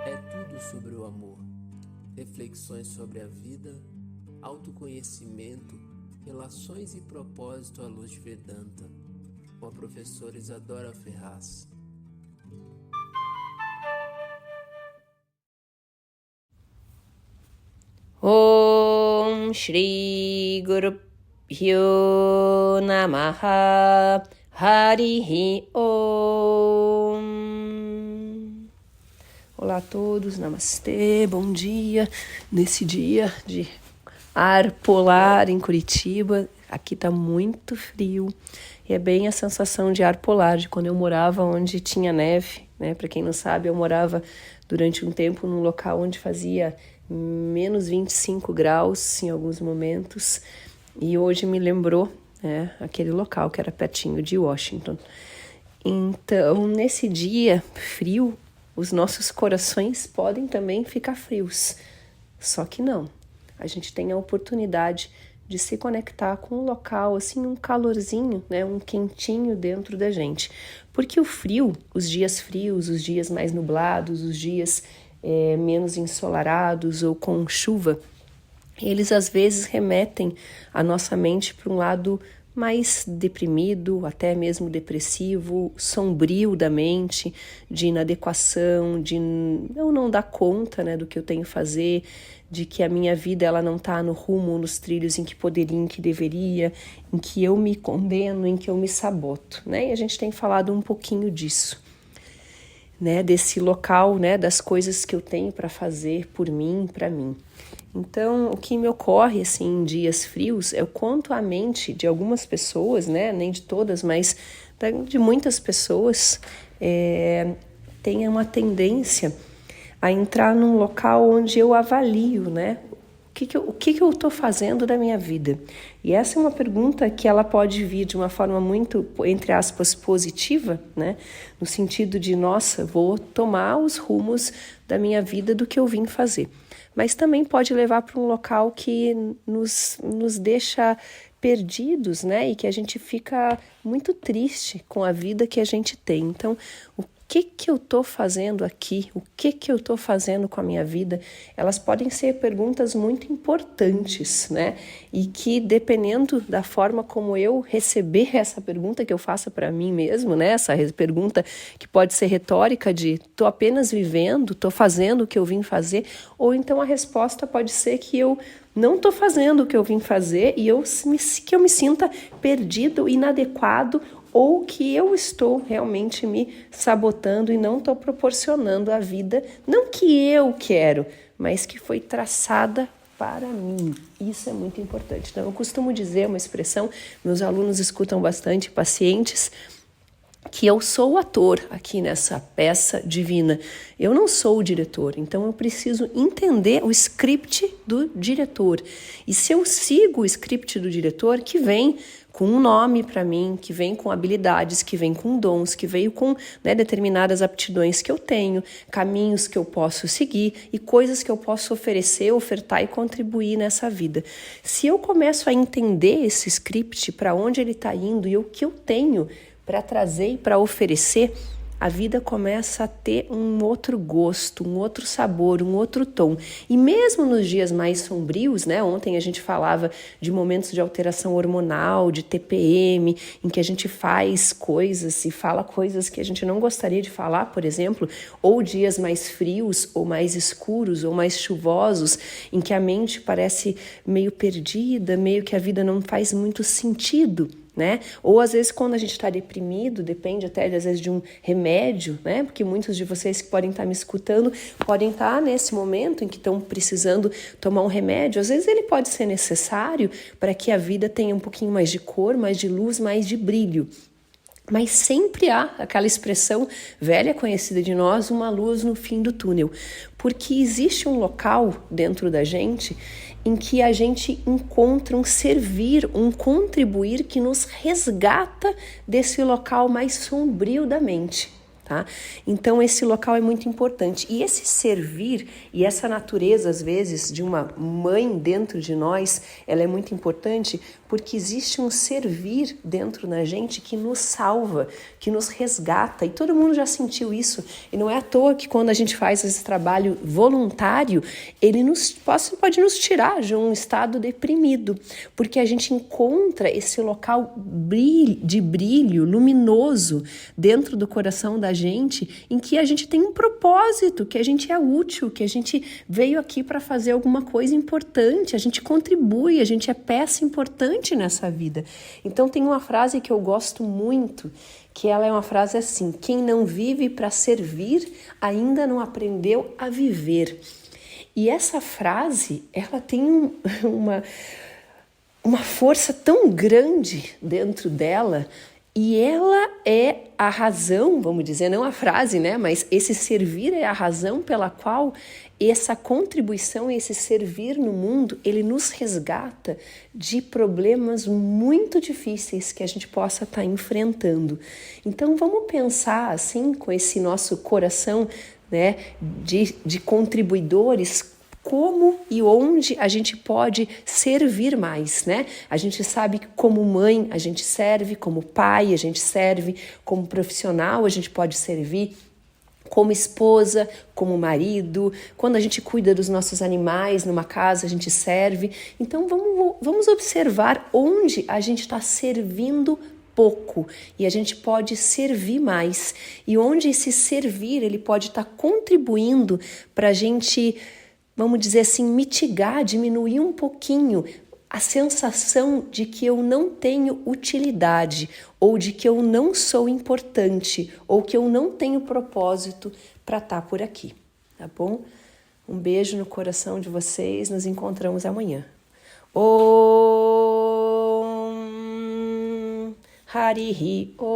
É tudo sobre o amor, reflexões sobre a vida, autoconhecimento, relações e propósito à luz de Vedanta, com a professora Isadora Ferraz. Om Shri Guru Pyo Namaha Harihi Om. Olá a todos, namastê, bom dia. Nesse dia de ar polar em Curitiba, aqui tá muito frio. E é bem a sensação de ar polar, de quando eu morava onde tinha neve, né? Para quem não sabe, eu morava durante um tempo num local onde fazia menos 25 graus em alguns momentos. E hoje me lembrou, né, aquele local que era pertinho de Washington. Então, nesse dia frio, os nossos corações podem também ficar frios. Só que não. A gente tem a oportunidade de se conectar com um local, assim, um calorzinho, né, um quentinho dentro da gente. Porque o frio, os dias frios, os dias mais nublados, os dias menos ensolarados ou com chuva, eles às vezes remetem a nossa mente para um lado mais deprimido, até mesmo depressivo, sombrio da mente, de inadequação, de eu não dar conta, né, do que eu tenho que fazer, de que a minha vida ela não está no rumo, nos trilhos em que poderia, em que deveria, em que eu me condeno, em que eu me saboto, né? E a gente tem falado um pouquinho disso, né, desse local, né, das coisas que eu tenho para fazer por mim, para mim. Então, o que me ocorre, assim, em dias frios é o quanto a mente de algumas pessoas, né, nem de todas, mas de muitas pessoas, tem uma tendência a entrar num local onde eu avalio, né, o que eu estou fazendo da minha vida? E essa é uma pergunta que ela pode vir de uma forma muito, entre aspas, positiva, né? No sentido de, nossa, vou tomar os rumos da minha vida do que eu vim fazer. Mas também pode levar para um local que nos deixa perdidos, né? E que a gente fica muito triste com a vida que a gente tem. Então, o que eu estou fazendo aqui? O que eu estou fazendo com a minha vida? Elas podem ser perguntas muito importantes, né? E que, dependendo da forma como eu receber essa pergunta que eu faço para mim mesmo, né? Essa pergunta que pode ser retórica de estou apenas vivendo, estou fazendo o que eu vim fazer, ou então a resposta pode ser que eu não estou fazendo o que eu vim fazer e que eu me sinta perdido, inadequado, ou que eu estou realmente me sabotando e não estou proporcionando a vida, não que eu quero, mas que foi traçada para mim. Isso é muito importante. Então, eu costumo dizer uma expressão, meus alunos escutam bastante, pacientes, que eu sou o ator aqui nessa peça divina. Eu não sou o diretor, então eu preciso entender o script do diretor. E se eu sigo o script do diretor, que vem com um nome para mim, que vem com habilidades, que vem com dons, que veio com, né, determinadas aptidões que eu tenho, caminhos que eu posso seguir e coisas que eu posso oferecer, ofertar e contribuir nessa vida. Se eu começo a entender esse script, para onde ele está indo e o que eu tenho para trazer e para oferecer, a vida começa a ter um outro gosto, um outro sabor, um outro tom. E mesmo nos dias mais sombrios, né? Ontem a gente falava de momentos de alteração hormonal, de TPM, em que a gente faz coisas e fala coisas que a gente não gostaria de falar, por exemplo, ou dias mais frios, ou mais escuros, ou mais chuvosos, em que a mente parece meio perdida, meio que a vida não faz muito sentido, né? Ou às vezes quando a gente está deprimido, depende até às vezes de um remédio, né? Porque muitos de vocês que podem estar me escutando podem estar nesse momento em que estão precisando tomar um remédio. Às vezes ele pode ser necessário para que a vida tenha um pouquinho mais de cor, mais de luz, mais de brilho. Mas sempre há aquela expressão velha conhecida de nós, uma luz no fim do túnel. Porque existe um local dentro da gente em que a gente encontra um servir, um contribuir que nos resgata desse local mais sombrio da mente. tá? Então esse local é muito importante. E esse servir e essa natureza, às vezes, de uma mãe dentro de nós, ela é muito importante porque existe um servir dentro da gente que nos salva, que nos resgata. E todo mundo já sentiu isso. E não é à toa que quando a gente faz esse trabalho voluntário, ele pode nos tirar de um estado deprimido, porque a gente encontra esse local de brilho luminoso dentro do coração da gente, em que a gente tem um propósito, que a gente é útil, que a gente veio aqui para fazer alguma coisa importante, a gente contribui, a gente é peça importante nessa vida. Então tem uma frase que eu gosto muito, que ela é uma frase assim: quem não vive para servir ainda não aprendeu a viver. E essa frase, ela tem uma força tão grande dentro dela, e ela é a razão, vamos dizer, não a frase, né? Mas esse servir é a razão pela qual essa contribuição, esse servir no mundo, ele nos resgata de problemas muito difíceis que a gente possa estar enfrentando. Então vamos pensar assim, com esse nosso coração, né, de contribuidores, como e onde a gente pode servir mais, né? A gente sabe que como mãe a gente serve, como pai a gente serve, como profissional a gente pode servir, como esposa, como marido, quando a gente cuida dos nossos animais numa casa a gente serve. Então vamos observar onde a gente está servindo pouco e a gente pode servir mais, e onde esse servir ele pode estar contribuindo para a gente, vamos dizer assim, mitigar, diminuir um pouquinho a sensação de que eu não tenho utilidade, ou de que eu não sou importante, ou que eu não tenho propósito para estar por aqui, tá bom? Um beijo no coração de vocês, nos encontramos amanhã. Om Harihi Om.